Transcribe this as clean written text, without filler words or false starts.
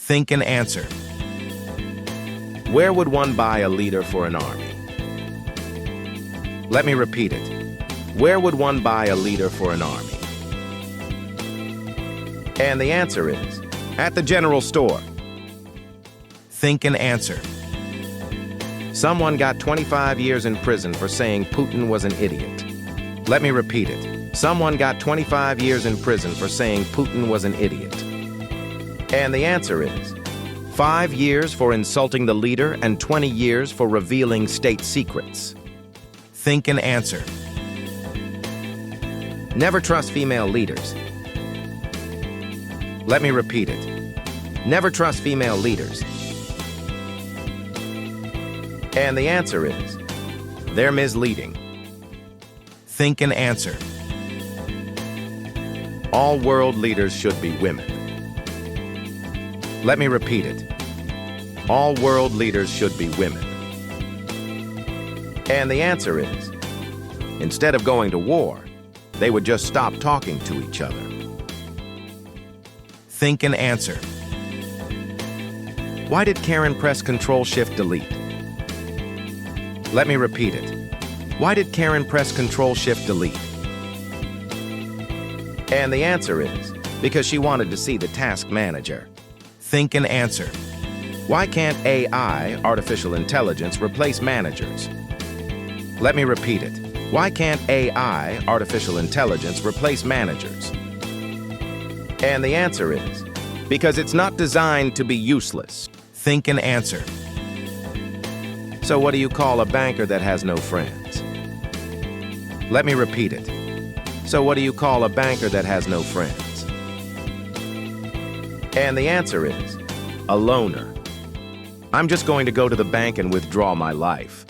Think and answer. Where would one buy a leader for an army? Let me repeat it. Where would one buy a leader for an army? And the answer is, at the general store. Think and answer. Someone got 25 years in prison for saying Putin was an idiot. Let me repeat it. Someone got 25 years in prison for saying Putin was an idiot. And the answer is 5 years for insulting the leader and 20 years for revealing state secrets. Think and answer. Never trust female leaders. Let me repeat it. Never trust female leaders. And the answer is, they're misleading. Think and answer. All world leaders should be women. Let me repeat it. All world leaders should be women. And the answer is, instead of going to war, they would just stop talking to each other. Think and answer. Why did Karen press Ctrl+Shift+Delete? Let me repeat it. Why did Karen press Ctrl+Shift+Delete? And the answer is, because she wanted to see the task manager. Think and answer. Why can't AI, artificial intelligence, replace managers? Let me repeat it. Why can't AI, artificial intelligence, replace managers? And the answer is, because it's not designed to be useless. Think and answer. So what do you call a banker that has no friends? Let me repeat it. So what do you call a banker that has no friends? And the answer is, a loner. I'm just going to go to the bank and withdraw my life.